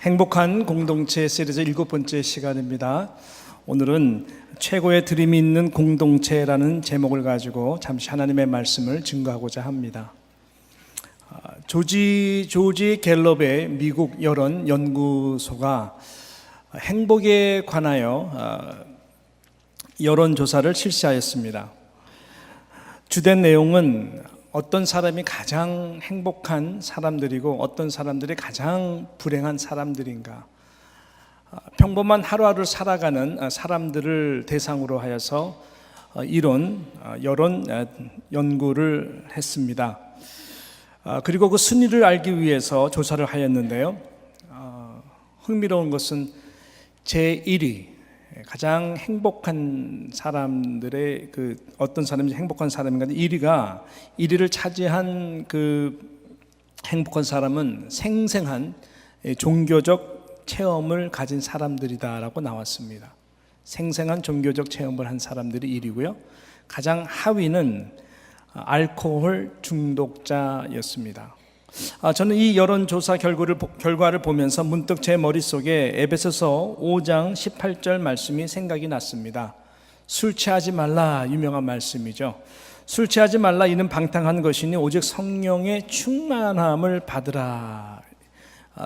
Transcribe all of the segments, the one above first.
행복한 공동체 시리즈 7번째 시간입니다. 오늘은 최고의 드림이 있는 공동체라는 제목을 가지고 잠시 하나님의 말씀을 증거하고자 합니다. 조지 갤럽의 미국 여론 연구소가 행복에 관하여 여론조사를 실시하였습니다. 주된 내용은 어떤 사람이 가장 행복한 사람들이고 어떤 사람들이 가장 불행한 사람들인가, 평범한 하루하루를 살아가는 사람들을 대상으로 하여서 이런 여론 연구를 했습니다. 그리고 그 순위를 알기 위해서 조사를 하였는데요, 흥미로운 것은 제1위 가장 행복한 사람들의 어떤 사람이 행복한 사람인가, 1위를 차지한 그 행복한 사람은 생생한 종교적 체험을 가진 사람들이다라고 나왔습니다. 생생한 종교적 체험을 한 사람들이 1위고요. 가장 하위는 알코올 중독자였습니다. 저는 이 여론조사 결과를 보면서 문득 제 머릿속에 에베소서 5장 18절 말씀이 생각이 났습니다. 술 취하지 말라, 유명한 말씀이죠. 술 취하지 말라, 이는 방탕한 것이니 오직 성령의 충만함을 받으라.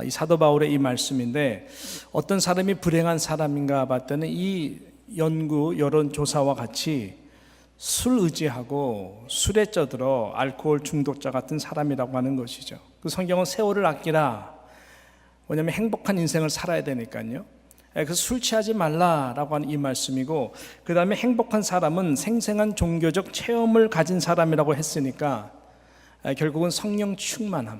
이 사도 바울의 이 말씀인데, 어떤 사람이 불행한 사람인가 봤더니 이 여론조사와 같이 술 의지하고 술에 쪄들어 알코올 중독자 같은 사람이라고 하는 것이죠. 그 성경은 세월을 아끼라, 왜냐하면 행복한 인생을 살아야 되니까요. 그래서 술 취하지 말라라고 하는 이 말씀이고, 그 다음에 행복한 사람은 생생한 종교적 체험을 가진 사람이라고 했으니까 결국은 성령 충만함,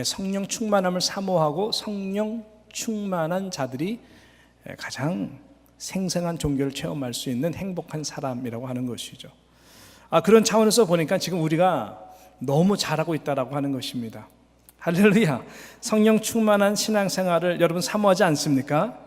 성령 충만함을 사모하고 성령 충만한 자들이 가장 생생한 종교를 체험할 수 있는 행복한 사람이라고 하는 것이죠. 그런 차원에서 보니까 지금 우리가 너무 잘하고 있다라고 하는 것입니다. 할렐루야. 성령 충만한 신앙생활을 여러분 사모하지 않습니까?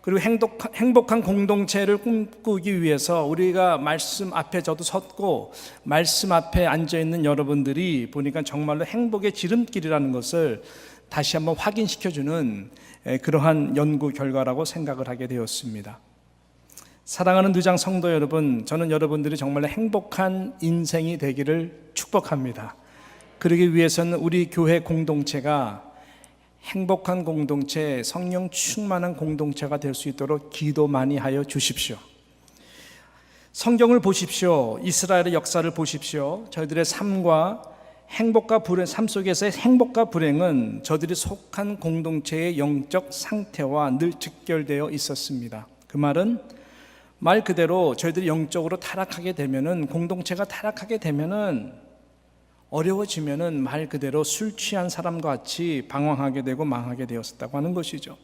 그리고 행복한 공동체를 꿈꾸기 위해서 우리가 말씀 앞에 저도 섰고 말씀 앞에 앉아있는 여러분들이 보니까 정말로 행복의 지름길이라는 것을 다시 한번 확인시켜주는 그러한 연구 결과라고 생각을 하게 되었습니다. 사랑하는 누장 성도 여러분, 저는 여러분들이 정말 행복한 인생이 되기를 축복합니다. 그러기 위해서는 우리 교회 공동체가 행복한 공동체, 성령 충만한 공동체가 될 수 있도록 기도 많이 하여 주십시오. 성경을 보십시오. 이스라엘의 역사를 보십시오. 저희들의 삶과 삶 속에서의 행복과 불행은 저들이 속한 공동체의 영적 상태와 늘 직결되어 있었습니다. 그 말은 말 그대로 저희들이 영적으로 타락하게 되면은, 공동체가 타락하게 되면은, 어려워지면은 말 그대로 술 취한 사람과 같이 방황하게 되고 망하게 되었었다고 하는 것이죠.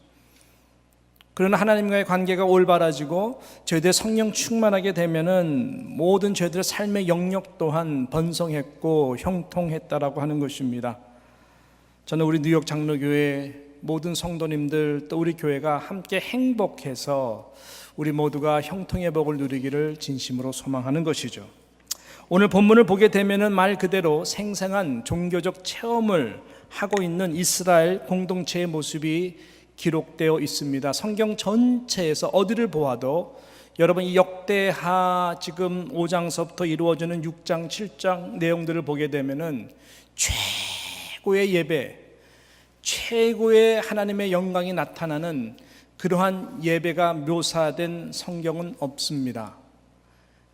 그러나 하나님과의 관계가 올바라지고 저희들의 성령 충만하게 되면은 모든 저희들의 삶의 영역 또한 번성했고 형통했다라고 하는 것입니다. 저는 우리 뉴욕 장로교회 모든 성도님들 또 우리 교회가 함께 행복해서 우리 모두가 형통의 복을 누리기를 진심으로 소망하는 것이죠. 오늘 본문을 보게 되면은 말 그대로 생생한 종교적 체험을 하고 있는 이스라엘 공동체의 모습이 기록되어 있습니다. 성경 전체에서 어디를 보아도 여러분 이 역대하 지금 5장서부터 이루어지는 6장, 7장 내용들을 보게 되면은 최고의 예배, 최고의 하나님의 영광이 나타나는 그러한 예배가 묘사된 성경은 없습니다.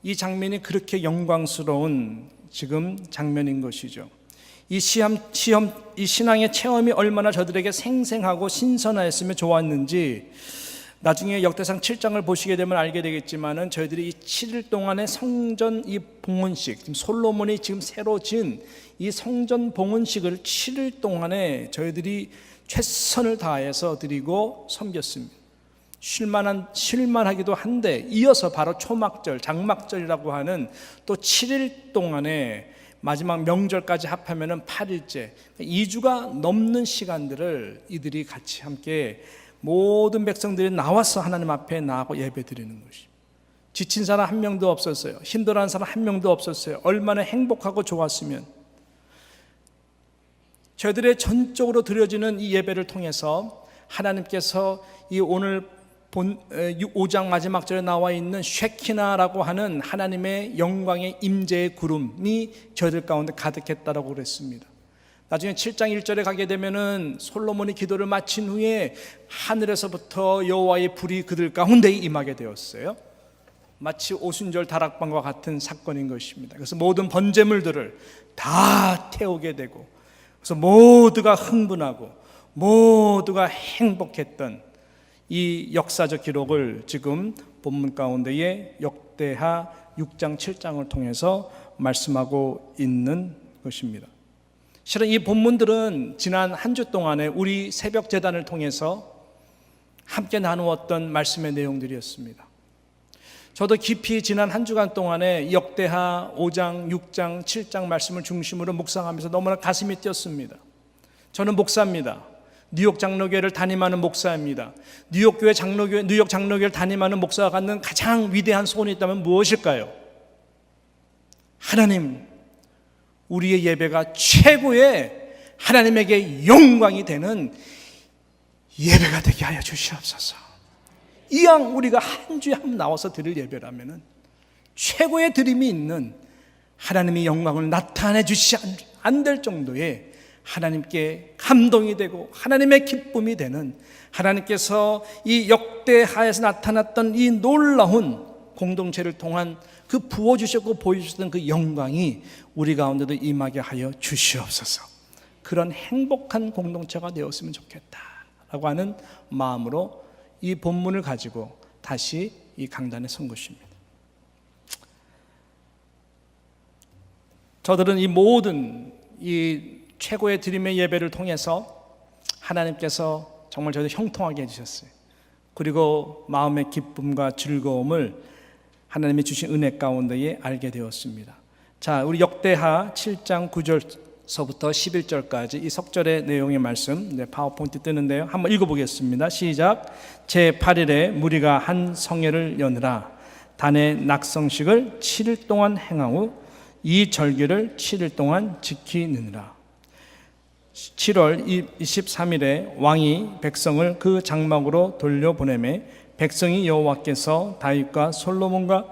이 장면이 그렇게 영광스러운 지금 장면인 것이죠. 이 신앙의 체험이 얼마나 저들에게 생생하고 신선하였으며 좋았는지 나중에 역대상 7장을 보시게 되면 알게 되겠지만은, 저희들이 이 7일 동안의 성전 이 봉헌식, 지금 솔로몬이 지금 새로 지은 이 성전 봉헌식을 7일 동안에 저희들이 최선을 다해서 드리고 섬겼습니다. 쉴만하기도 한데, 이어서 바로 초막절, 장막절이라고 하는 또 7일 동안에 마지막 명절까지 합하면 8일째, 2주가 넘는 시간들을 이들이 같이 함께 모든 백성들이 나와서 하나님 앞에 나아가고 예배 드리는 것입니다. 지친 사람 한 명도 없었어요. 힘들어하는 사람 한 명도 없었어요. 얼마나 행복하고 좋았으면. 저희들의 전적으로 드려지는 이 예배를 통해서 하나님께서 이 오늘 5장 마지막 절에 나와 있는 쉐키나라고 하는 하나님의 영광의 임재의 구름이 저희들 가운데 가득했다라고 그랬습니다. 나중에 7장 1절에 가게 되면은 솔로몬이 기도를 마친 후에 하늘에서부터 여호와의 불이 그들 가운데 임하게 되었어요. 마치 오순절 다락방과 같은 사건인 것입니다. 그래서 모든 번제물들을 다 태우게 되고, 그래서 모두가 흥분하고 모두가 행복했던 이 역사적 기록을 지금 본문 가운데에 역대하 6장 7장을 통해서 말씀하고 있는 것입니다. 실은 이 본문들은 지난 한 주 동안에 우리 새벽 제단을 통해서 함께 나누었던 말씀의 내용들이었습니다. 저도 깊이 지난 한 주간 동안에 역대하 5장, 6장, 7장 말씀을 중심으로 묵상하면서 너무나 가슴이 뛰었습니다. 저는 목사입니다. 뉴욕 장로교회를 담임하는 목사입니다. 뉴욕 장로교회를 담임하는 목사가 갖는 가장 위대한 소원이 있다면 무엇일까요? 하나님, 우리의 예배가 최고의 하나님에게 영광이 되는 예배가 되게 하여 주시옵소서. 이왕 우리가 한 주에 한 번 나와서 드릴 예배라면 최고의 드림이 있는 하나님의 영광을 나타내 주시지 안 될 정도의 하나님께 감동이 되고 하나님의 기쁨이 되는, 하나님께서 이 역대하에서 나타났던 이 놀라운 공동체를 통한 그 부어주셨고 보여주셨던 그 영광이 우리 가운데도 임하게 하여 주시옵소서. 그런 행복한 공동체가 되었으면 좋겠다라고 하는 마음으로 이 본문을 가지고 다시 이 강단에 선 것입니다. 저들은 이 모든 이 최고의 드림의 예배를 통해서 하나님께서 정말 저희를 형통하게 해주셨어요. 그리고 마음의 기쁨과 즐거움을 하나님이 주신 은혜 가운데에 알게 되었습니다. 자, 우리 역대하 7장 9절서부터 11절까지 이 석절의 내용의 말씀, 파워포인트 뜨는데요. 한번 읽어보겠습니다. 시작. 제8일에 무리가 한 성회를 여느라 단의 낙성식을 7일 동안 행한 후 이 절기를 7일 동안 지키느니라. 7월 23일에 왕이 백성을 그 장막으로 돌려보내매 백성이 여호와께서 다윗과 솔로몬과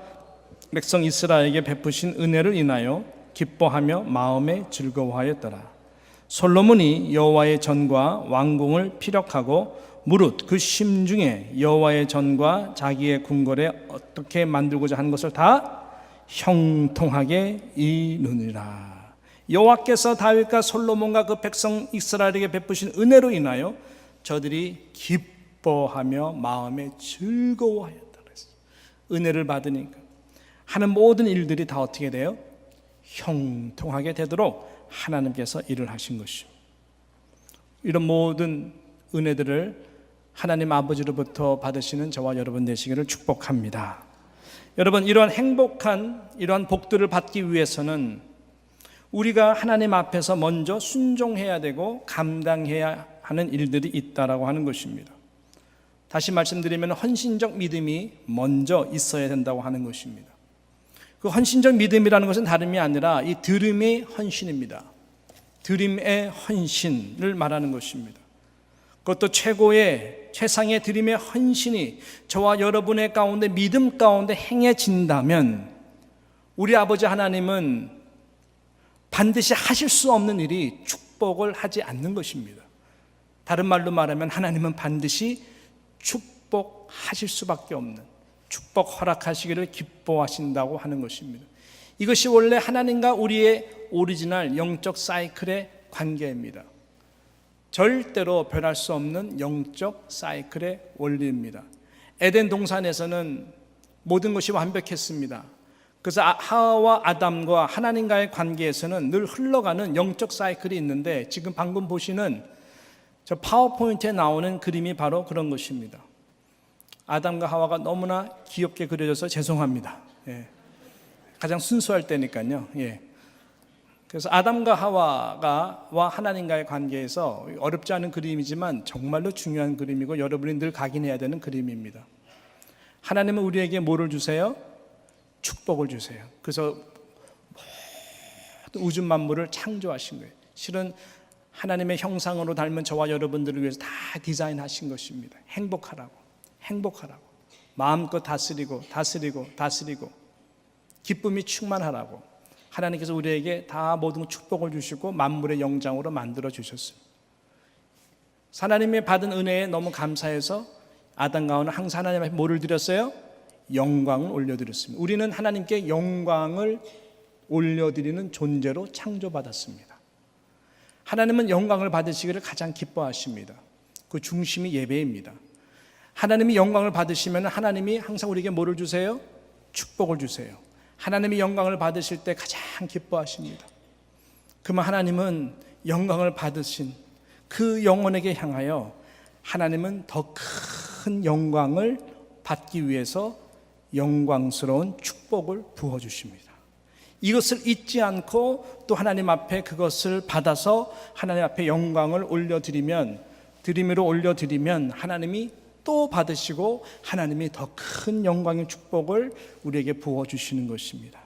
백성 이스라엘에게 베푸신 은혜를 인하여 기뻐하며 마음에 즐거워하였더라. 솔로몬이 여호와의 전과 왕궁을 피력하고 무릇 그 심중에 여호와의 전과 자기의 궁궐에 어떻게 만들고자 하는 것을 다 형통하게 이루니라. 여호와께서 다윗과 솔로몬과 그 백성 이스라엘에게 베푸신 은혜로 인하여 저들이 기뻐하며 마음에 즐거워하였다. 은혜를 받으니까 하는 모든 일들이 다 어떻게 돼요? 형통하게 되도록 하나님께서 일을 하신 것입니다. 이런 모든 은혜들을 하나님 아버지로부터 받으시는 저와 여러분 되시기를 축복합니다. 여러분, 이러한 행복한 이러한 복들을 받기 위해서는 우리가 하나님 앞에서 먼저 순종해야 되고 감당해야 하는 일들이 있다라고 하는 것입니다. 다시 말씀드리면 헌신적 믿음이 먼저 있어야 된다고 하는 것입니다. 그 헌신적 믿음이라는 것은 다름이 아니라 이 드림의 헌신입니다. 드림의 헌신을 말하는 것입니다. 그것도 최상의 드림의 헌신이 저와 여러분의 가운데 믿음 가운데 행해진다면 우리 아버지 하나님은 반드시 하실 수 없는 일이 축복을 하지 않는 것입니다. 다른 말로 말하면 하나님은 반드시 축복하실 수밖에 없는, 축복 허락하시기를 기뻐하신다고 하는 것입니다. 이것이 원래 하나님과 우리의 오리지널 영적 사이클의 관계입니다. 절대로 변할 수 없는 영적 사이클의 원리입니다. 에덴 동산에서는 모든 것이 완벽했습니다. 그래서 하와와 아담과 하나님과의 관계에서는 늘 흘러가는 영적 사이클이 있는데, 지금 방금 보시는 저 파워포인트에 나오는 그림이 바로 그런 것입니다. 아담과 하와가 너무나 귀엽게 그려져서 죄송합니다. 예. 가장 순수할 때니까요. 예. 그래서 아담과 하와와 하나님과의 관계에서 어렵지 않은 그림이지만 정말로 중요한 그림이고 여러분이 늘 각인해야 되는 그림입니다. 하나님은 우리에게 뭐를 주세요? 축복을 주세요. 그래서 모든 우주 만물을 창조하신 거예요. 실은 하나님의 형상으로 닮은 저와 여러분들을 위해서 다 디자인하신 것입니다. 행복하라고 마음껏 다스리고 기쁨이 충만하라고 하나님께서 우리에게 다 모든 축복을 주시고 만물의 영장으로 만들어 주셨습니다. 하나님의 받은 은혜에 너무 감사해서 아담과 하와는 항상 하나님 앞에 뭐를 드렸어요? 영광을 올려드렸습니다. 우리는 하나님께 영광을 올려드리는 존재로 창조받았습니다. 하나님은 영광을 받으시기를 가장 기뻐하십니다. 그 중심이 예배입니다. 하나님이 영광을 받으시면 하나님이 항상 우리에게 뭐를 주세요? 축복을 주세요. 하나님이 영광을 받으실 때 가장 기뻐하십니다. 그러면 하나님은 영광을 받으신 그 영혼에게 향하여 하나님은 더 큰 영광을 받기 위해서 영광스러운 축복을 부어주십니다. 이것을 잊지 않고 또 하나님 앞에 그것을 받아서 하나님 앞에 영광을 드림으로 올려드리면 하나님이 또 받으시고 하나님이 더 큰 영광의 축복을 우리에게 부어주시는 것입니다.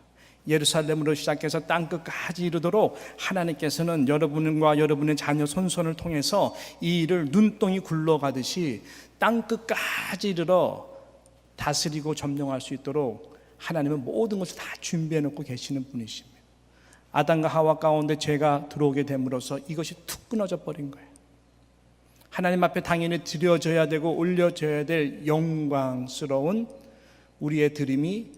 예루살렘으로 시작해서 땅끝까지 이르도록 하나님께서는 여러분과 여러분의 자녀 손손을 통해서 이 일을 눈동이 굴러가듯이 땅끝까지 이르러 다스리고 점령할 수 있도록 하나님은 모든 것을 다 준비해 놓고 계시는 분이십니다. 아담과 하와 가운데 죄가 들어오게 됨으로써 이것이 툭 끊어져 버린 거예요. 하나님 앞에 당연히 드려져야 되고 올려져야 될 영광스러운 우리의 드림이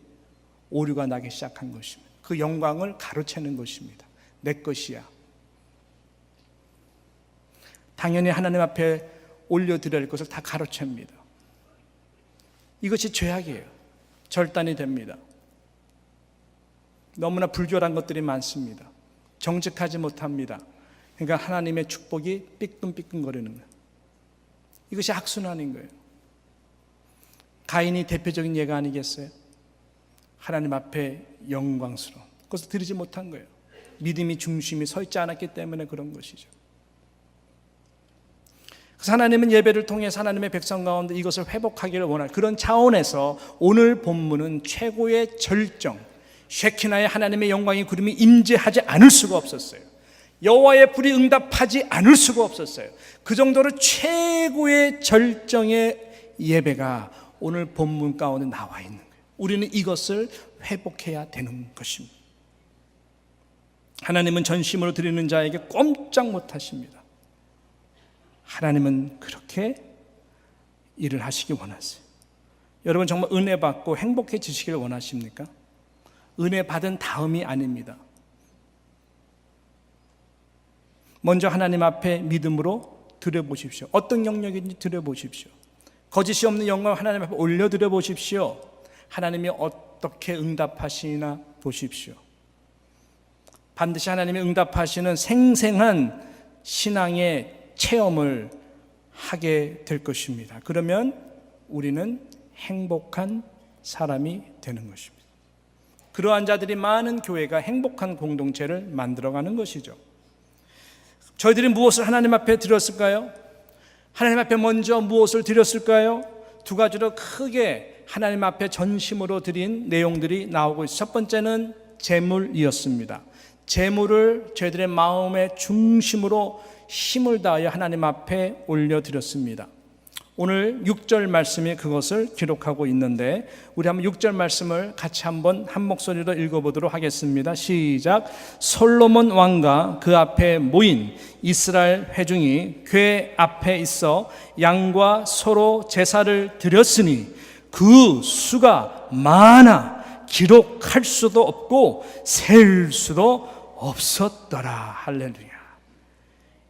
오류가 나기 시작한 것입니다. 그 영광을 가로채는 것입니다. 내 것이야. 당연히 하나님 앞에 올려드려야 할 것을 다 가로챕니다. 이것이 죄악이에요. 절단이 됩니다. 너무나 불결한 것들이 많습니다. 정직하지 못합니다. 그러니까 하나님의 축복이 삐끔삐끔거리는 거예요. 이것이 악순환인 거예요. 가인이 대표적인 예가 아니겠어요? 하나님 앞에 영광스러운 그것을 드리지 못한 거예요. 믿음이 중심이 서 있지 않았기 때문에 그런 것이죠. 그래서 하나님은 예배를 통해서 하나님의 백성 가운데 이것을 회복하기를 원할 그런 차원에서 오늘 본문은 최고의 절정, 쉐키나의 하나님의 영광의 구름이 임재하지 않을 수가 없었어요. 여호와의 불이 응답하지 않을 수가 없었어요. 그 정도로 최고의 절정의 예배가 오늘 본문 가운데 나와 있는 거예요. 우리는 이것을 회복해야 되는 것입니다. 하나님은 전심으로 드리는 자에게 꼼짝 못하십니다. 하나님은 그렇게 일을 하시기 원하세요. 여러분 정말 은혜 받고 행복해지시길 원하십니까? 은혜 받은 다음이 아닙니다. 먼저 하나님 앞에 믿음으로 드려보십시오. 어떤 영역인지 드려보십시오. 거짓이 없는 영광을 하나님 앞에 올려드려 보십시오. 하나님이 어떻게 응답하시나 보십시오. 반드시 하나님이 응답하시는 생생한 신앙의 체험을 하게 될 것입니다. 그러면 우리는 행복한 사람이 되는 것입니다. 그러한 자들이 많은 교회가 행복한 공동체를 만들어가는 것이죠. 저희들이 무엇을 하나님 앞에 드렸을까요? 하나님 앞에 먼저 무엇을 드렸을까요? 두 가지로 크게 하나님 앞에 전심으로 드린 내용들이 나오고 있어요. 첫 번째는 제물이었습니다. 제물을 저희들의 마음의 중심으로 힘을 다하여 하나님 앞에 올려드렸습니다. 오늘 6절 말씀이 그것을 기록하고 있는데 우리 한번 6절 말씀을 같이 한번 한 목소리로 읽어보도록 하겠습니다. 시작. 솔로몬 왕과 그 앞에 모인 이스라엘 회중이 궤 앞에 있어 양과 소로 제사를 드렸으니 그 수가 많아 기록할 수도 없고 셀 수도 없었더라. 할렐루야.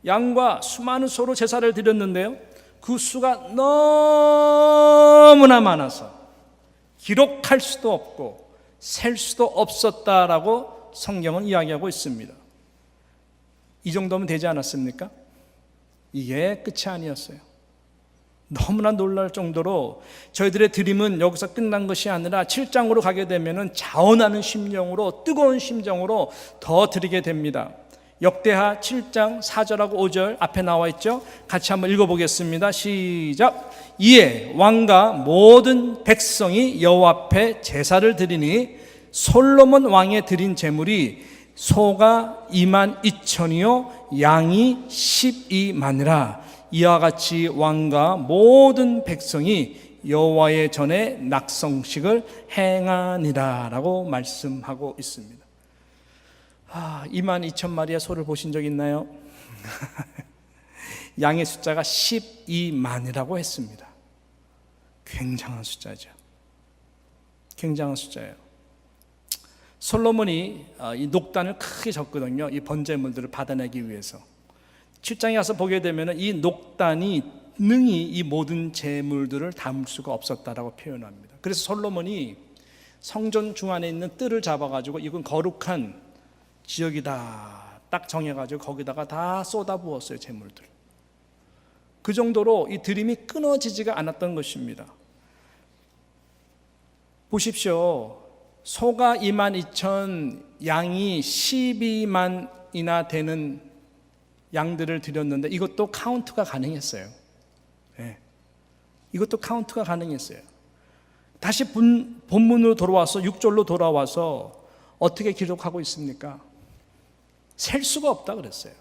양과 수많은 소로 제사를 드렸는데요, 그 수가 너무나 많아서 기록할 수도 없고 셀 수도 없었다라고 성경은 이야기하고 있습니다. 이 정도면 되지 않았습니까? 이게 끝이 아니었어요. 너무나 놀랄 정도로 저희들의 드림은 여기서 끝난 것이 아니라 7장으로 가게 되면 자원하는 심령으로, 뜨거운 심정으로 더 드리게 됩니다. 역대하 7장 4절하고 5절 앞에 나와 있죠. 같이 한번 읽어보겠습니다. 시작. 이에 왕과 모든 백성이 여호와 앞에 제사를 드리니 솔로몬 왕의 드린 제물이 소가 22,000이요 양이 12만이라. 이와 같이 왕과 모든 백성이 여호와의 전에 낙성식을 행하니라 라고 말씀하고 있습니다. 22,000마리의 소를 보신 적 있나요? 양의 숫자가 12만이라고 했습니다. 굉장한 숫자죠. 굉장한 숫자예요. 솔로몬이 이 녹단을 크게 졌거든요. 이 번제물들을 받아내기 위해서. 7장에 가서 보게 되면 이 녹단이 능히 이 모든 제물들을 담을 수가 없었다라고 표현합니다. 그래서 솔로몬이 성전 중안에 있는 뜰을 잡아가지고 이건 거룩한 지역이다 딱 정해가지고 거기다가 다 쏟아부었어요, 제물들. 그 정도로 이 드림이 끊어지지가 않았던 것입니다. 보십시오. 소가 22,000, 양이 12만이나 되는 양들을 드렸는데 이것도 카운트가 가능했어요. 네. 이것도 카운트가 가능했어요. 다시 본문으로 돌아와서 6절로 돌아와서 어떻게 기록하고 있습니까? 셀 수가 없다 그랬어요.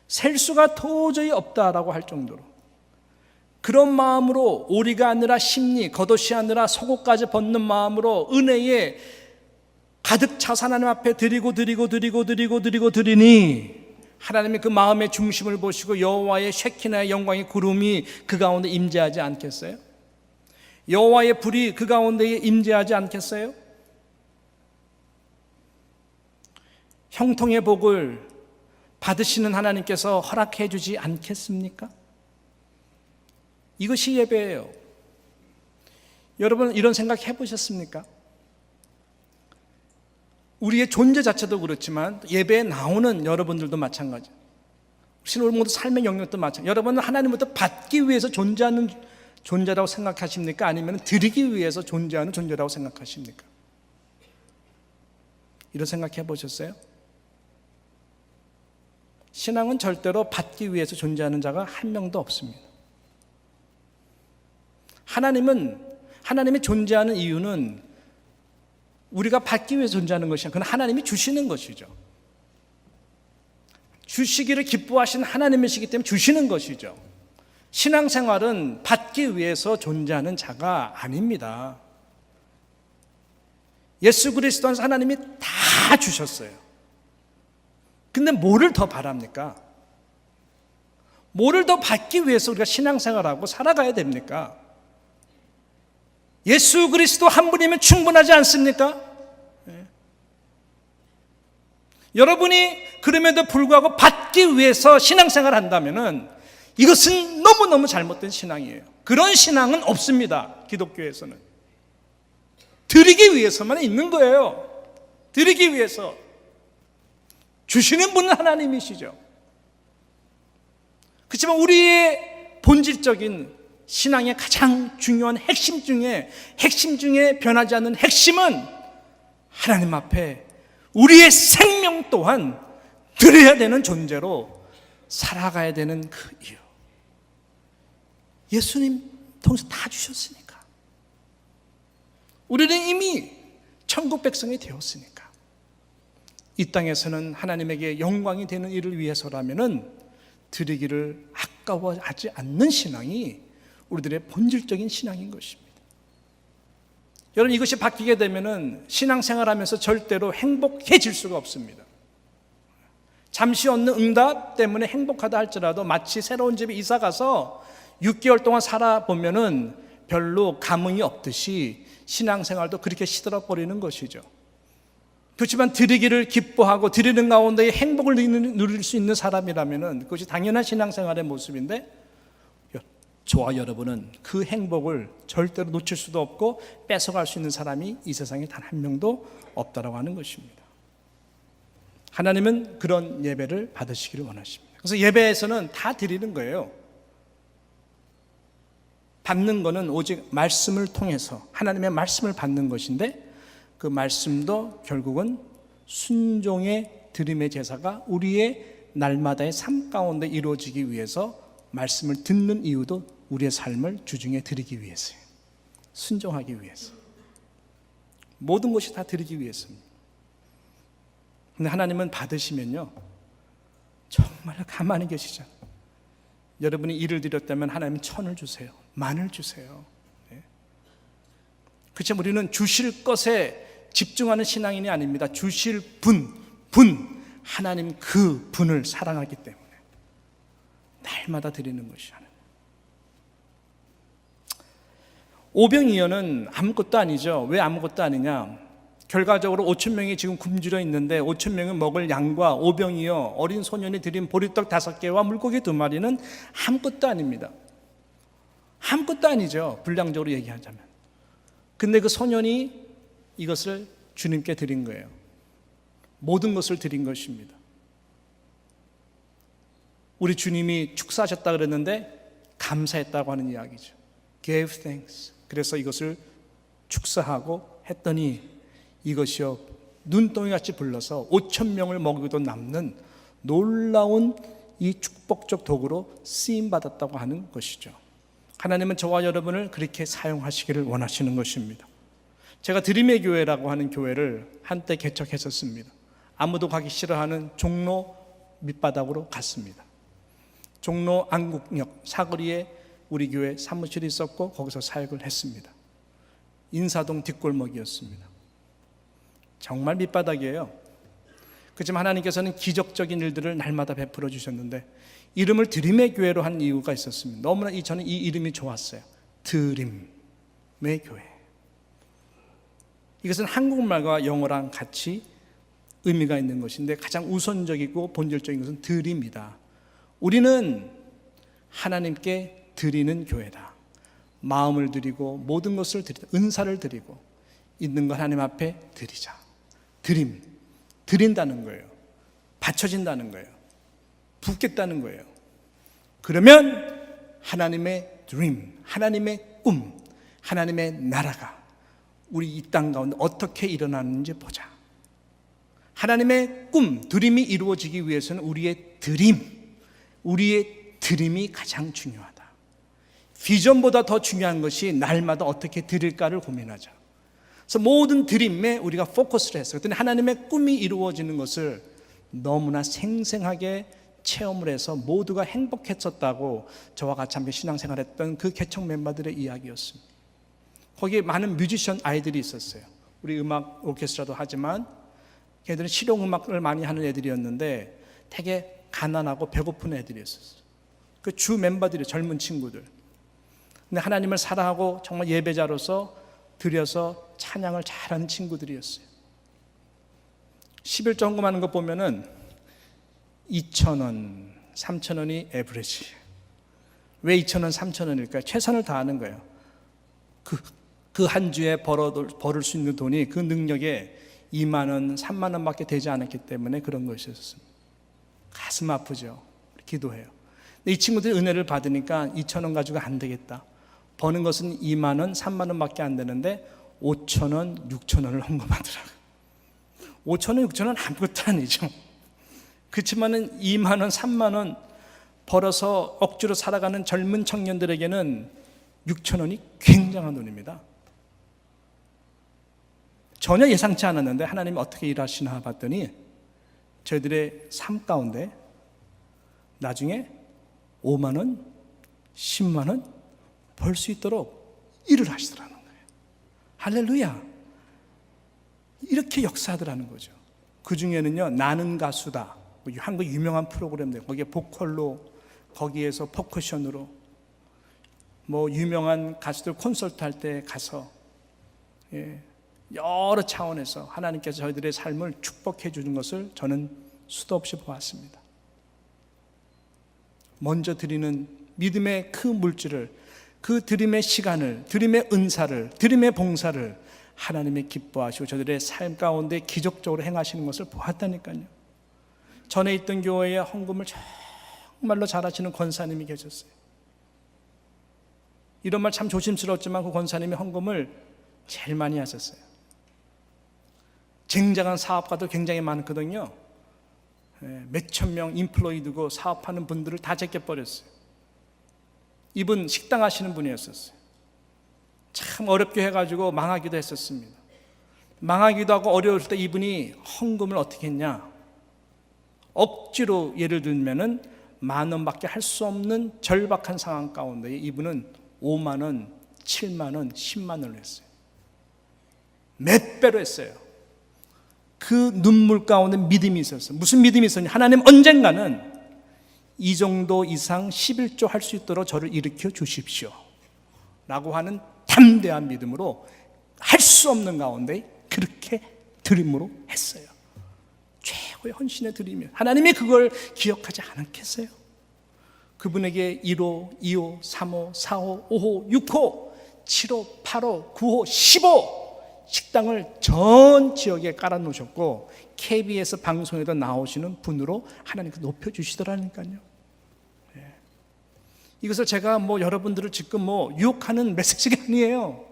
셀 수가 도저히 없다라고 할 정도로. 그런 마음으로 오리가 아니라 심리, 겉옷이 아니라 속옷까지 벗는 마음으로 은혜에 가득 차서 하나님 앞에 드리니 하나님이 그 마음의 중심을 보시고 여호와의 쉐키나의 영광의 구름이 그 가운데 임재하지 않겠어요? 여호와의 불이 그 가운데에 임재하지 않겠어요? 형통의 복을 받으시는 하나님께서 허락해 주지 않겠습니까? 이것이 예배예요. 여러분 이런 생각 해보셨습니까? 우리의 존재 자체도 그렇지만 예배에 나오는 여러분들도 마찬가지. 우리 모두 삶의 영역도 마찬가지. 여러분은 하나님부터 받기 위해서 존재하는 존재라고 생각하십니까? 아니면 드리기 위해서 존재하는 존재라고 생각하십니까? 이런 생각해 보셨어요? 신앙은 절대로 받기 위해서 존재하는 자가 한 명도 없습니다. 하나님이 존재하는 이유는 우리가 받기 위해서 존재하는 것이 아니라 그건 하나님이 주시는 것이죠. 주시기를 기뻐하신 하나님이시기 때문에 주시는 것이죠. 신앙생활은 받기 위해서 존재하는 자가 아닙니다. 예수 그리스도 안에서 하나님이 다 주셨어요. 근데 뭐를 더 바랍니까? 뭐를 더 받기 위해서 우리가 신앙생활하고 살아가야 됩니까? 예수 그리스도 한 분이면 충분하지 않습니까? 네. 여러분이 그럼에도 불구하고 받기 위해서 신앙생활을 한다면 이것은 너무너무 잘못된 신앙이에요. 그런 신앙은 없습니다. 기독교에서는. 드리기 위해서만 있는 거예요. 드리기 위해서. 주시는 분은 하나님이시죠. 그렇지만 우리의 본질적인 신앙의 가장 중요한 핵심 중에 변하지 않는 핵심은 하나님 앞에 우리의 생명 또한 드려야 되는 존재로 살아가야 되는 그 이유. 예수님 통해서 다 주셨으니까. 우리는 이미 천국 백성이 되었으니까. 이 땅에서는 하나님에게 영광이 되는 일을 위해서라면은 드리기를 아까워하지 않는 신앙이 우리들의 본질적인 신앙인 것입니다. 여러분 이것이 바뀌게 되면은 신앙생활하면서 절대로 행복해질 수가 없습니다. 잠시 얻는 응답 때문에 행복하다 할지라도 마치 새로운 집에 이사 가서 6개월 동안 살아보면은 별로 감흥이 없듯이 신앙생활도 그렇게 시들어버리는 것이죠. 그렇지만 드리기를 기뻐하고 드리는 가운데 행복을 누릴 수 있는 사람이라면은 그것이 당연한 신앙생활의 모습인데 저와 여러분은 그 행복을 절대로 놓칠 수도 없고 뺏어갈 수 있는 사람이 이 세상에 단 한 명도 없다라고 하는 것입니다. 하나님은 그런 예배를 받으시기를 원하십니다. 그래서 예배에서는 다 드리는 거예요. 받는 거는 오직 말씀을 통해서 하나님의 말씀을 받는 것인데 그 말씀도 결국은 순종의 드림의 제사가 우리의 날마다의 삶 가운데 이루어지기 위해서 말씀을 듣는 이유도 우리의 삶을 주중에 드리기 위해서예요. 순종하기 위해서. 모든 것이 다 드리기 위해서입니다. 근데 하나님은 받으시면요 정말 가만히 계시잖아요. 여러분이 1을 드렸다면 하나님은 1000을 주세요. 10,000을 주세요. 네. 그렇지만 우리는 주실 것에 집중하는 신앙인이 아닙니다. 주실 분 하나님 그 분을 사랑하기 때문에 날마다 드리는 것이 하나님. 오병이어는 아무것도 아니죠. 왜 아무것도 아니냐? 결과적으로 5,000명이 지금 굶주려 있는데 5,000명은 먹을 양과 오병이어 어린 소년이 드린 보리떡 5개와 물고기 2마리는 아무것도 아닙니다. 아무것도 아니죠. 분량적으로 얘기하자면. 근데 그 소년이 이것을 주님께 드린 거예요. 모든 것을 드린 것입니다. 우리 주님이 축사하셨다 그랬는데 감사했다고 하는 이야기죠. Gave thanks. 그래서 이것을 축사하고 했더니 이것이요 눈덩이같이 불러서 5,000명을 먹이고도 남는 놀라운 이 축복적 도구로 쓰임받았다고 하는 것이죠. 하나님은 저와 여러분을 그렇게 사용하시기를 원하시는 것입니다. 제가 드림의 교회라고 하는 교회를 한때 개척했었습니다. 아무도 가기 싫어하는 종로 밑바닥으로 갔습니다. 종로 안국역 사거리에 우리 교회 사무실이 있었고 거기서 사역을 했습니다. 인사동 뒷골목이었습니다. 정말 밑바닥이에요. 그렇지만 하나님께서는 기적적인 일들을 날마다 베풀어 주셨는데 이름을 드림의 교회로 한 이유가 있었습니다. 너무나 저는 이 이름이 좋았어요. 드림의 교회. 이것은 한국말과 영어랑 같이 의미가 있는 것인데 가장 우선적이고 본질적인 것은 드림이다. 우리는 하나님께 드리는 교회다. 마음을 드리고 모든 것을 드리다. 은사를 드리고 있는 거 하나님 앞에 드리자. 드린다는 거예요. 바쳐진다는 거예요. 붓겠다는 거예요. 그러면 하나님의 드림, 하나님의 꿈, 하나님의 나라가 우리 이 땅 가운데 어떻게 일어나는지 보자. 하나님의 꿈, 드림이 이루어지기 위해서는 우리의 드림이 가장 중요하다. 비전보다 더 중요한 것이 날마다 어떻게 드릴까를 고민하자. 그래서 모든 드림에 우리가 포커스를 했어요. 그랬더니 하나님의 꿈이 이루어지는 것을 너무나 생생하게 체험을 해서 모두가 행복했었다고 저와 같이 함께 신앙생활했던 그 개척 멤버들의 이야기였습니다. 거기에 많은 뮤지션 아이들이 있었어요. 우리 음악 오케스트라도 하지만 걔들은 실용음악을 많이 하는 애들이었는데 되게 가난하고 배고픈 애들이었어요. 그 주 멤버들이 젊은 친구들. 근데 하나님을 사랑하고 정말 예배자로서 드려서 찬양을 잘하는 친구들이었어요. 11조 헌금하는 거 보면은 2,000원, 3,000원이 에브리지. 왜 2,000원, 3,000원일까요? 최선을 다하는 거예요. 그 한 주에 벌을 수 있는 돈이 그 능력에 2만 원, 3만 원밖에 되지 않았기 때문에 그런 것이었습니다. 가슴 아프죠. 기도해요. 근데 이 친구들이 은혜를 받으니까 2,000원 가지고 안 되겠다. 버는 것은 2만 원, 3만 원밖에 안 되는데 5,000원, 6,000원을 헌금하더라고요. 5,000원, 6,000원 아무것도 아니죠. 그렇지만은 2만 원, 3만 원 벌어서 억지로 살아가는 젊은 청년들에게는 6,000원이 굉장한 돈입니다. 전혀 예상치 않았는데 하나님이 어떻게 일하시나 봤더니 저희들의 삶 가운데 나중에 5만 원, 10만 원 벌 수 있도록 일을 하시더라는 거예요. 할렐루야. 이렇게 역사하더라는 거죠. 그 중에는요, 나는 가수다. 한국 유명한 프로그램들, 거기에 보컬로, 거기에서 퍼커션으로, 유명한 가수들 콘서트 할 때 가서, 여러 차원에서 하나님께서 저희들의 삶을 축복해 주는 것을 저는 수도 없이 보았습니다. 먼저 드리는 믿음의 그 물질을, 그 드림의 시간을, 드림의 은사를, 드림의 봉사를 하나님이 기뻐하시고 저들의 삶 가운데 기적적으로 행하시는 것을 보았다니까요. 전에 있던 교회에 헌금을 정말로 잘하시는 권사님이 계셨어요. 이런 말 참 조심스럽지만 그 권사님이 헌금을 제일 많이 하셨어요. 쟁쟁한 사업가도 굉장히 많거든요. 몇천 명 인플로이 두고 사업하는 분들을 다 제껴버렸어요. 이분 식당 하시는 분이었었어요. 참 어렵게 해가지고 망하기도 했었습니다. 망하기도 하고 어려울 때 이분이 헌금을 어떻게 했냐? 억지로 예를 들면은 10,000원밖에 할 수 없는 절박한 상황 가운데 이분은 5만 원, 7만 원, 10만 원을 했어요. 몇 배로 했어요. 그 눈물 가운데 믿음이 있었어요. 무슨 믿음이 있었냐? 하나님 언젠가는 이 정도 이상 11조 할 수 있도록 저를 일으켜 주십시오 라고 하는 담대한 믿음으로 할 수 없는 가운데 그렇게 드림으로 했어요. 최고의 헌신의 드림이에요. 하나님이 그걸 기억하지 않았겠어요? 그분에게 1호, 2호, 3호, 4호, 5호, 6호, 7호, 8호, 9호, 10호 식당을 전 지역에 깔아놓으셨고 KBS 방송에도 나오시는 분으로 하나님께 높여주시더라니까요. 이것을 제가 여러분들을 지금 유혹하는 메시지가 아니에요.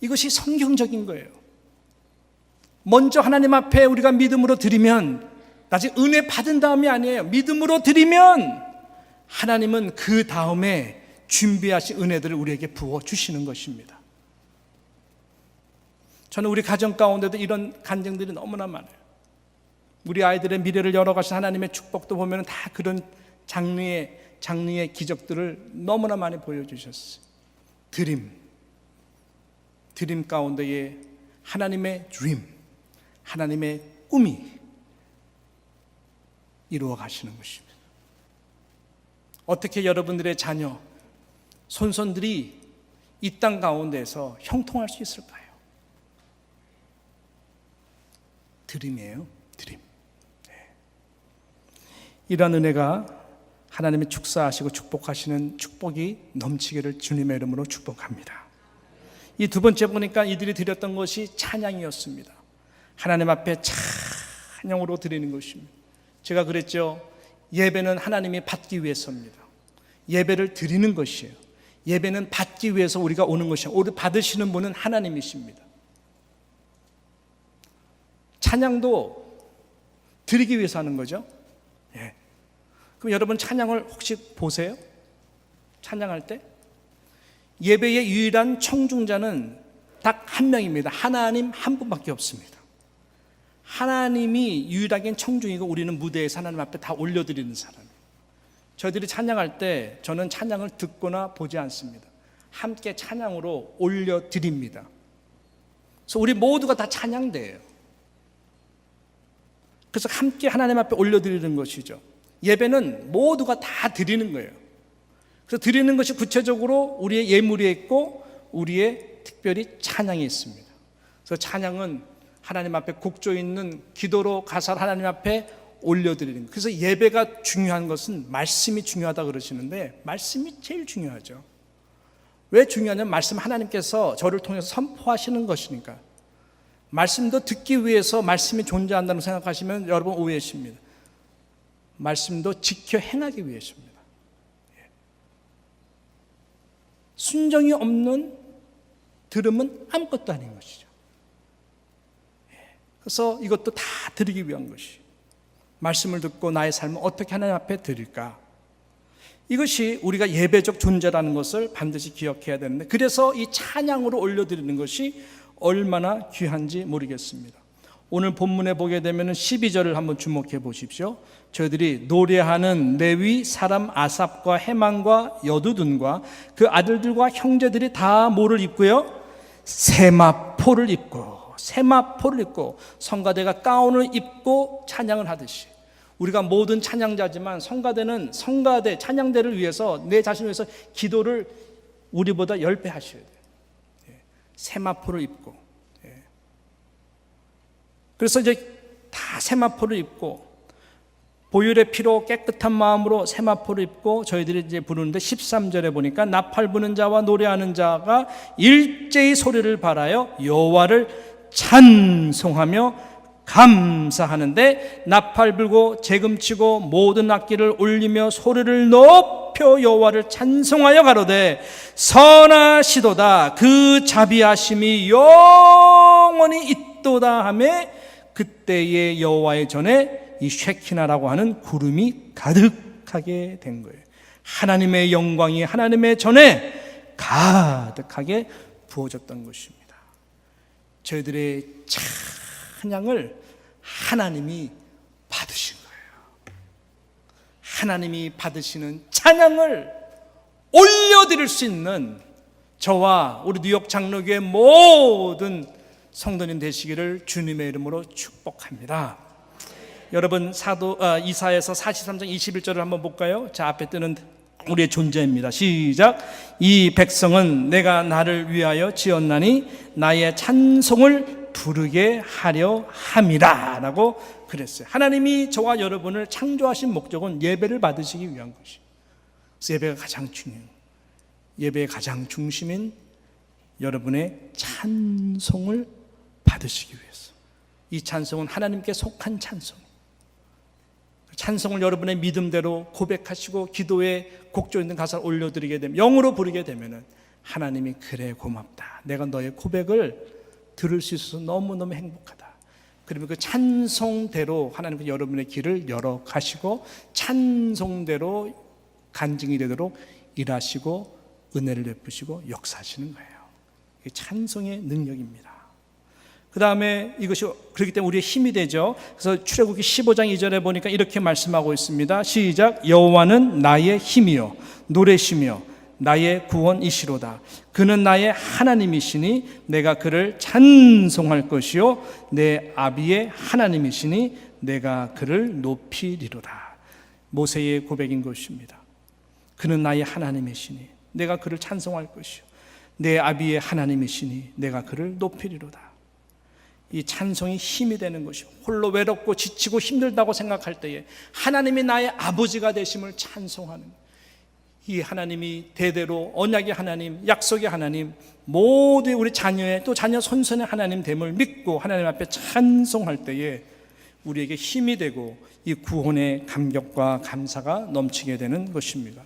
이것이 성경적인 거예요. 먼저 하나님 앞에 우리가 믿음으로 드리면 아직 은혜 받은 다음이 아니에요. 믿음으로 드리면 하나님은 그 다음에 준비하신 은혜들을 우리에게 부어주시는 것입니다. 저는 우리 가정 가운데도 이런 간증들이 너무나 많아요. 우리 아이들의 미래를 열어가신 하나님의 축복도 보면 다 그런 장르의 기적들을 너무나 많이 보여주셨어요. 드림 가운데에 하나님의 드림, 하나님의 꿈이 이루어 가시는 것입니다. 어떻게 여러분들의 자녀, 손손들이 이 땅 가운데서 형통할 수 있을까요? 드림이에요, 드림. 이런 은혜가 하나님의 축사하시고 축복하시는 축복이 넘치기를 주님의 이름으로 축복합니다. 이 두 번째 보니까 이들이 드렸던 것이 찬양이었습니다. 하나님 앞에 찬양으로 드리는 것입니다. 제가 그랬죠. 예배는 하나님이 받기 위해서입니다. 예배를 드리는 것이에요. 예배는 받기 위해서 우리가 오는 것이에요. 받으시는 분은 하나님이십니다. 찬양도 드리기 위해서 하는 거죠. 그럼 여러분 찬양을 혹시 보세요? 찬양할 때 예배의 유일한 청중자는 딱 한 명입니다. 하나님 한 분밖에 없습니다. 하나님이 유일하게 청중이고 우리는 무대에서 하나님 앞에 다 올려드리는 사람이에요. 저희들이 찬양할 때 저는 찬양을 듣거나 보지 않습니다. 함께 찬양으로 올려드립니다. 그래서 우리 모두가 다 찬양대예요. 그래서 함께 하나님 앞에 올려드리는 것이죠. 예배는 모두가 다 드리는 거예요. 그래서 드리는 것이 구체적으로 우리의 예물이 있고 우리의 특별히 찬양이 있습니다. 그래서 찬양은 하나님 앞에 곡조 있는 기도로 가사를 하나님 앞에 올려드리는 거예요. 그래서 예배가 중요한 것은 말씀이 중요하다 그러시는데 말씀이 제일 중요하죠. 왜 중요하냐면 말씀 하나님께서 저를 통해서 선포하시는 것이니까. 말씀도 듣기 위해서 말씀이 존재한다고 생각하시면 여러분 오해십니다. 말씀도 지켜 행하기 위해서입니다. 순종이 없는 들음은 아무것도 아닌 것이죠. 그래서 이것도 다 드리기 위한 것이 말씀을 듣고 나의 삶을 어떻게 하나님 앞에 드릴까? 이것이 우리가 예배적 존재라는 것을 반드시 기억해야 되는데 그래서 이 찬양으로 올려드리는 것이 얼마나 귀한지 모르겠습니다. 오늘 본문에 보게 되면 12절을 한번 주목해 보십시오. 저희들이 노래하는 레위 사람 아삽과 헤만과 여두둔과 그 아들들과 형제들이 다 뭐를 입고요? 세마포를 입고 성가대가 가운을 입고 찬양을 하듯이 우리가 모든 찬양자지만 성가대는 성가대 찬양대를 위해서 내 자신을 위해서 기도를 우리보다 10배 하셔야 돼요. 세마포를 입고 그래서 이제 다 세마포를 입고 보혈의 피로 깨끗한 마음으로 세마포를 입고 저희들이 이제 부르는데 13절에 보니까 나팔 부는 자와 노래하는 자가 일제히 소리를 발하여 여호와를 찬송하며 감사하는데 나팔 불고 재금치고 모든 악기를 올리며 소리를 높여 여호와를 찬송하여 가로되 선하시도다 그 자비하심이 영원히 있도다 하매 그때의 여호와의 전에 이 쉐키나라고 하는 구름이 가득하게 된 거예요. 하나님의 영광이 하나님의 전에 가득하게 부어졌던 것입니다. 저희들의 찬양을 하나님이 받으신 거예요. 하나님이 받으시는 찬양을 올려드릴 수 있는 저와 우리 뉴욕 장로교회 모든 성도님 되시기를 주님의 이름으로 축복합니다. 여러분 이사야서 43장 21절을 한번 볼까요? 자, 앞에 뜨는 우리의 존재입니다. 시작. 이 백성은 내가 나를 위하여 지었나니 나의 찬송을 부르게 하려 함이라 라고 그랬어요. 하나님이 저와 여러분을 창조하신 목적은 예배를 받으시기 위한 것이에요. 그래서 예배가 가장 중요해요. 예배의 가장 중심인 여러분의 찬송을 받으시기 위해서. 이 찬송은 하나님께 속한 찬송이에요. 찬송을 여러분의 믿음대로 고백하시고 기도에 곡조 있는 가사를 올려드리게 되면, 영으로 부르게 되면 하나님이 그래 고맙다, 내가 너의 고백을 들을 수 있어서 너무너무 행복하다. 그러면 그 찬송대로 하나님께서 여러분의 길을 열어 가시고 찬송대로 간증이 되도록 일하시고 은혜를 베푸시고 역사하시는 거예요. 이게 찬송의 능력입니다. 그 다음에 이것이 그렇기 때문에 우리의 힘이 되죠. 그래서 출애굽기 15장 2절에 보니까 이렇게 말씀하고 있습니다. 시작. 여호와는 나의 힘이요 노래시며 나의 구원이시로다. 그는 나의 하나님이시니 내가 그를 찬송할 것이요 내 아비의 하나님이시니 내가 그를 높이리로다. 모세의 고백인 것입니다. 그는 나의 하나님이시니 내가 그를 찬송할 것이요 내 아비의 하나님이시니 내가 그를 높이리로다. 이 찬송이 힘이 되는 것이요, 홀로 외롭고 지치고 힘들다고 생각할 때에 하나님이 나의 아버지가 되심을 찬송하는, 이 하나님이 대대로 언약의 하나님, 약속의 하나님, 모두의 우리 자녀의 또 자녀 손선의 하나님 됨을 믿고 하나님 앞에 찬송할 때에 우리에게 힘이 되고 이 구원의 감격과 감사가 넘치게 되는 것입니다.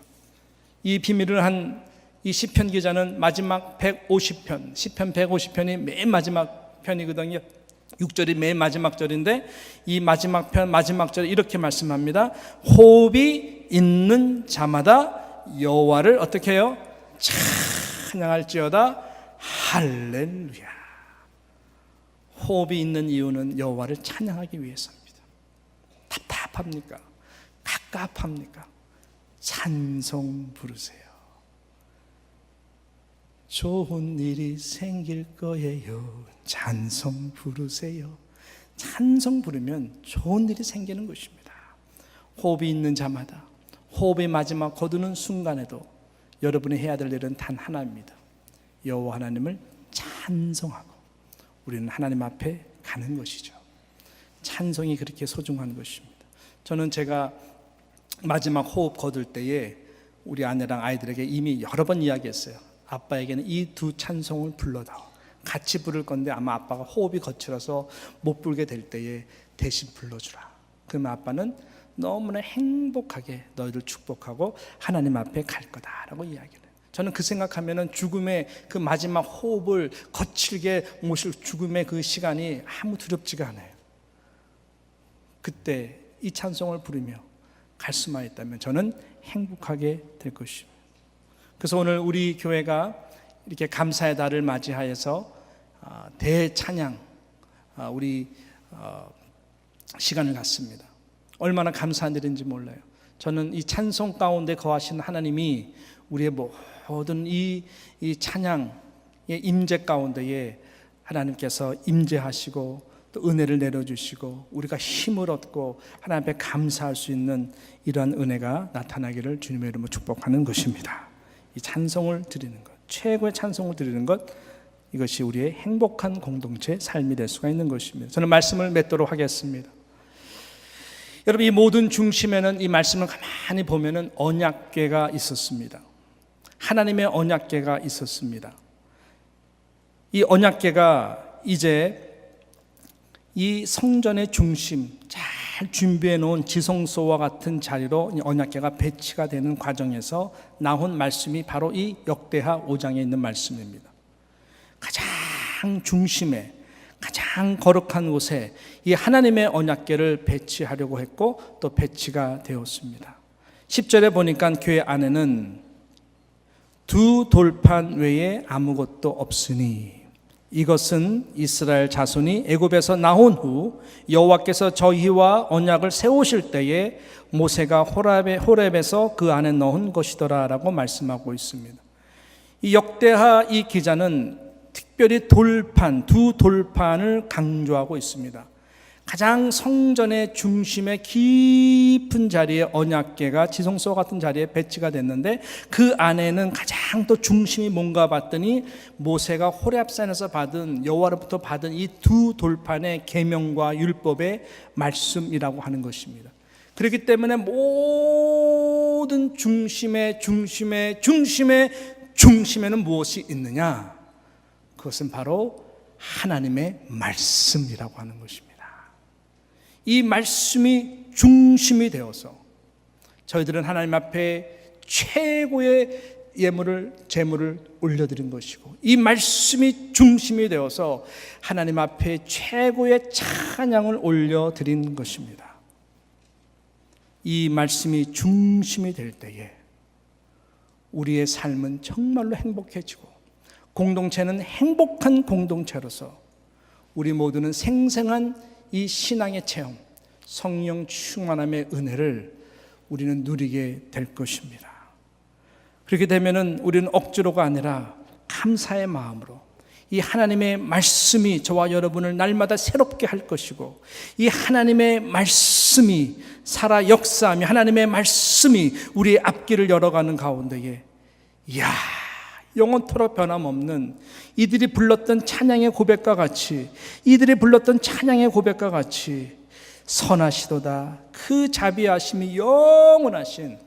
이 비밀을 한 이 시편 기자는 마지막 150편, 시편 150편이 맨 마지막 편이거든요. 6절이 맨 마지막 절인데 이 마지막 편 마지막 절에 이렇게 말씀합니다. 호흡이 있는 자마다 여호와를 어떻게 해요? 찬양할지어다. 할렐루야. 호흡이 있는 이유는 여호와를 찬양하기 위해서입니다. 답답합니까? 갑갑합니까? 찬송 부르세요. 좋은 일이 생길 거예요. 찬송 부르세요. 찬송 부르면 좋은 일이 생기는 것입니다. 호흡이 있는 자마다, 호흡의 마지막 거두는 순간에도 여러분이 해야 될 일은 단 하나입니다. 여호와 하나님을 찬송하고 우리는 하나님 앞에 가는 것이죠. 찬송이 그렇게 소중한 것입니다. 저는 제가 마지막 호흡 거둘 때에 우리 아내랑 아이들에게 이미 여러 번 이야기했어요. 아빠에게는 이 두 찬송을 불러다오. 같이 부를 건데 아마 아빠가 호흡이 거칠어서 못 부르게 될 때에 대신 불러주라. 그러면 아빠는 너무나 행복하게 너희를 축복하고 하나님 앞에 갈 거다라고 이야기를 해요. 저는 그 생각하면은 죽음의 그 마지막 호흡을 거칠게 모실 죽음의 그 시간이 아무 두렵지가 않아요. 그때 이 찬송을 부르며 갈 수만 있다면 저는 행복하게 될 것입니다. 그래서 오늘 우리 교회가 이렇게 감사의 달을 맞이하여서 대찬양 우리 시간을 갖습니다. 얼마나 감사한 일인지 몰라요. 저는 이 찬송 가운데 거하신 하나님이 우리의 모든 이 찬양의 임재 가운데에 하나님께서 임재하시고 또 은혜를 내려주시고 우리가 힘을 얻고 하나님 앞에 감사할 수 있는 이러한 은혜가 나타나기를 주님의 이름으로 축복하는 것입니다. 이 찬송을 드리는 것, 최고의 찬송을 드리는 것, 이것이 우리의 행복한 공동체 삶이 될 수가 있는 것입니다. 저는 말씀을 맺도록 하겠습니다. 여러분, 이 모든 중심에는 이 말씀을 가만히 보면은 언약궤가 있었습니다. 하나님의 언약궤가 있었습니다. 이 언약궤가 이제 이 성전의 중심, 잘 준비해 놓은 지성소와 같은 자리로 언약궤가 배치가 되는 과정에서 나온 말씀이 바로 이 역대하 5장에 있는 말씀입니다. 가장 중심에, 가장 거룩한 곳에 이 하나님의 언약궤를 배치하려고 했고 또 배치가 되었습니다. 10절에 보니까 교회 안에는 두 돌판 외에 아무것도 없으니, 이것은 이스라엘 자손이 애굽에서 나온 후 여호와께서 저희와 언약을 세우실 때에 모세가 호렙에서 그 안에 넣은 것이더라라고 말씀하고 있습니다. 이 역대하 이 기자는 특별히 두 돌판을 강조하고 있습니다. 가장 성전의 중심에 깊은 자리에 언약궤가 지성소 같은 자리에 배치가 됐는데, 그 안에는 가장 또 중심이 뭔가 봤더니 모세가 호렙산에서 받은, 여호와로부터 받은 이 두 돌판의 계명과 율법의 말씀이라고 하는 것입니다. 그렇기 때문에 모든 중심에는 무엇이 있느냐? 그것은 바로 하나님의 말씀이라고 하는 것입니다. 이 말씀이 중심이 되어서 저희들은 하나님 앞에 최고의 제물을 올려드린 것이고, 이 말씀이 중심이 되어서 하나님 앞에 최고의 찬양을 올려드린 것입니다. 이 말씀이 중심이 될 때에 우리의 삶은 정말로 행복해지고, 공동체는 행복한 공동체로서 우리 모두는 생생한 이 신앙의 체험, 성령 충만함의 은혜를 우리는 누리게 될 것입니다. 그렇게 되면은 우리는 억지로가 아니라 감사의 마음으로 이 하나님의 말씀이 저와 여러분을 날마다 새롭게 할 것이고, 이 하나님의 말씀이 살아 역사하며 하나님의 말씀이 우리의 앞길을 열어가는 가운데에, 이야, 영원토록 변함없는 이들이 불렀던 찬양의 고백과 같이, 선하시도다 그 자비하심이 영원하신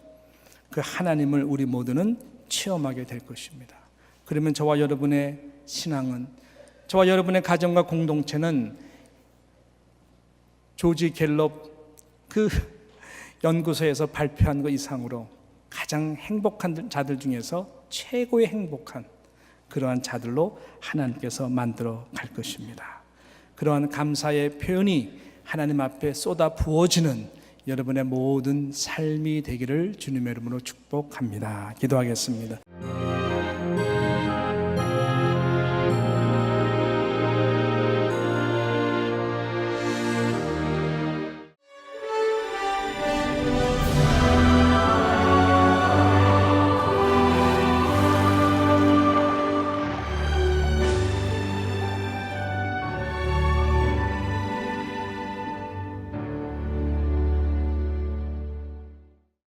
그 하나님을 우리 모두는 체험하게 될 것입니다. 그러면 저와 여러분의 신앙은, 저와 여러분의 가정과 공동체는 조지 갤럽 그 연구소에서 발표한 것 이상으로 가장 행복한 자들 중에서 최고의 행복한 그러한 자들로 하나님께서 만들어 갈 것입니다. 그러한 감사의 표현이 하나님 앞에 쏟아 부어지는 여러분의 모든 삶이 되기를 주님의 이름으로 축복합니다. 기도하겠습니다.